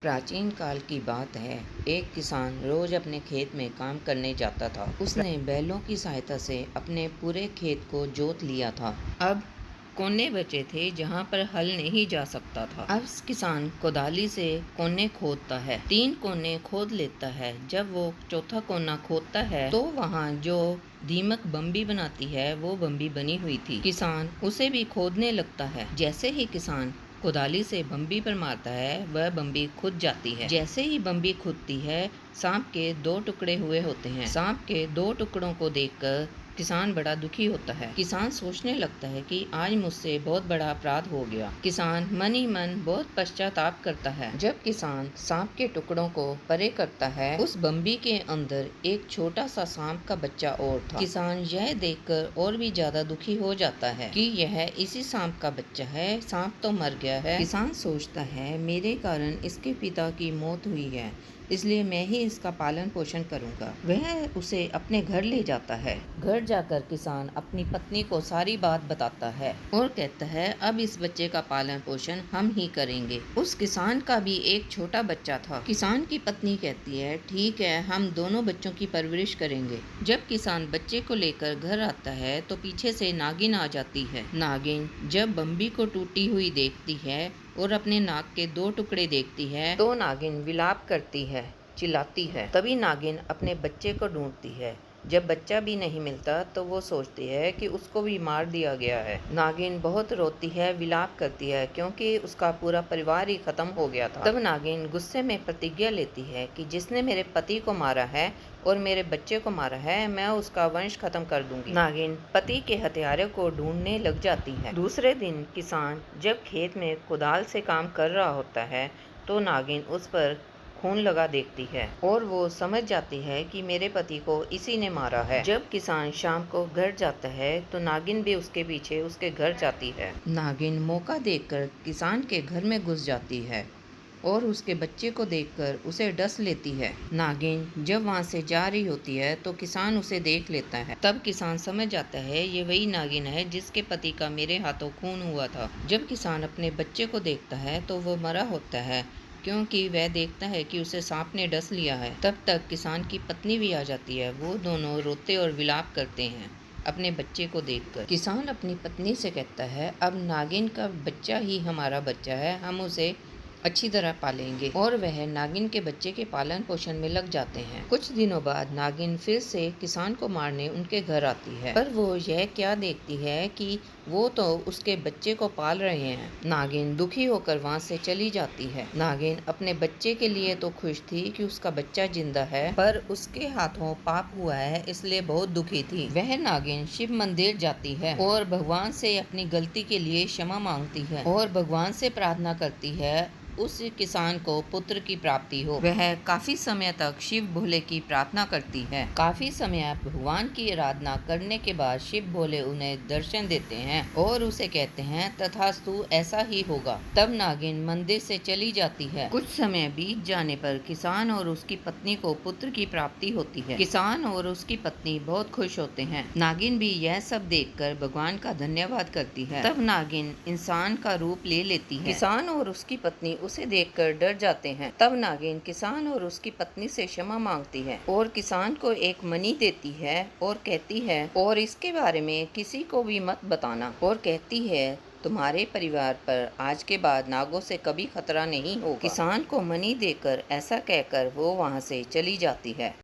प्राचीन काल की बात है। एक किसान रोज अपने खेत में काम करने जाता था। उसने बैलों की सहायता से अपने पूरे खेत को जोत लिया था। अब कोने बचे थे जहाँ पर हल नहीं जा सकता था। अब किसान कोदाली से कोने खोदता है। 3 कोने खोद लेता है। जब वो चौथा कोना खोदता है तो वहाँ जो दीमक बम्बी बनाती है वो बम्बी बनी हुई थी। किसान उसे भी खोदने लगता है। जैसे ही किसान कोदाली से बम्बी पर मारता है वह बम्बी खुद जाती है। जैसे ही बम्बी खुदती है सांप के 2 टुकड़े हुए होते हैं। सांप के 2 टुकड़ों को देखकर किसान बड़ा दुखी होता है। किसान सोचने लगता है कि आज मुझसे बहुत बड़ा अपराध हो गया। किसान मन ही मन बहुत पश्चाताप करता है। जब किसान सांप के टुकड़ों को परे करता है उस बम्बी के अंदर एक छोटा सा सांप का बच्चा और था। किसान यह देखकर और भी ज्यादा दुखी हो जाता है कि यह इसी सांप का बच्चा है। सांप तो मर गया है। किसान सोचता है मेरे कारण इसके पिता की मौत हुई है, इसलिए मैं ही इसका पालन पोषण करूंगा। वह उसे अपने घर ले जाता है। घर जाकर किसान अपनी पत्नी को सारी बात बताता है और कहता है अब इस बच्चे का पालन पोषण हम ही करेंगे। उस किसान का भी एक छोटा बच्चा था। किसान की पत्नी कहती है ठीक है, हम दोनों बच्चों की परवरिश करेंगे। जब किसान बच्चे को लेकर घर आता है तो पीछे से नागिन आ जाती है। नागिन जब बम्बी को टूटी हुई देखती है और अपने नाक के 2 टुकड़े देखती है तो नागिन विलाप करती है, चिल्लाती है। तभी नागिन अपने बच्चे को ढूंढती है। जब बच्चा भी नहीं मिलता तो वो सोचती है कि उसको भी मार दिया गया है। नागिन बहुत रोती है, विलाप करती है क्योंकि उसका पूरा परिवार ही खत्म हो गया था। तब नागिन गुस्से में प्रतिज्ञा लेती है कि जिसने मेरे पति को मारा है और मेरे बच्चे को मारा है मैं उसका वंश खत्म कर दूंगी। नागिन पति के हत्यारे को ढूंढने लग जाती है। दूसरे दिन किसान जब खेत में कुदाल से काम कर रहा होता है तो नागिन उस पर खून लगा देखती है और वो समझ जाती है कि मेरे पति को इसी ने मारा है। जब किसान शाम को घर जाता है तो नागिन भी उसके पीछे उसके घर जाती है। नागिन मौका देखकर किसान के घर में घुस जाती है और उसके बच्चे को देखकर उसे डस लेती है। नागिन जब वहाँ से जा रही होती है तो किसान उसे देख लेता है। तब किसान समझ जाता है ये वही नागिन है जिसके पति का मेरे हाथों खून हुआ था। जब किसान अपने बच्चे को देखता है तो वो मरा होता है क्योंकि वह देखता है कि उसे सांप ने डस लिया है। तब तक किसान की पत्नी भी आ जाती है। वो दोनों रोते और विलाप करते हैं अपने बच्चे को देखकर। किसान अपनी पत्नी से कहता है अब नागिन का बच्चा ही हमारा बच्चा है, हम उसे अच्छी तरह पालेंगे। और वह नागिन के बच्चे के पालन पोषण में लग जाते हैं। कुछ दिनों बाद नागिन फिर से किसान को मारने उनके घर आती है, पर वो यह क्या देखती है कि वो तो उसके बच्चे को पाल रहे हैं। नागिन दुखी होकर वहाँ से चली जाती है। नागिन अपने बच्चे के लिए तो खुश थी कि उसका बच्चा जिंदा है, पर उसके हाथों पाप हुआ है इसलिए बहुत दुखी थी। वह नागिन शिव मंदिर जाती है और भगवान से अपनी गलती के लिए क्षमा मांगती है और भगवान से प्रार्थना करती है उस किसान को पुत्र की प्राप्ति हो। वह काफी समय तक शिव भोले की प्रार्थना करती है। काफी समय भगवान की आराधना करने के बाद शिव भोले उन्हें दर्शन देते हैं और उसे कहते हैं तथास्तु ऐसा ही होगा। तब नागिन मंदिर से चली जाती है। कुछ समय बीत जाने पर किसान और उसकी पत्नी को पुत्र की प्राप्ति होती है। किसान और उसकी पत्नी बहुत खुश होते हैं। नागिन भी यह सब देखकर भगवान का धन्यवाद करती है। तब नागिन इंसान का रूप ले लेती है। किसान और उसकी पत्नी उसे देखकर डर जाते हैं। तब नागिन किसान और उसकी पत्नी से क्षमा मांगती है और किसान को एक मणि देती है और कहती है और इसके बारे में किसी को भी मत बताना। और कहती है तुम्हारे परिवार पर आज के बाद नागों से कभी खतरा नहीं होगा। किसान को मणि देकर ऐसा कहकर वो वहाँ से चली जाती है।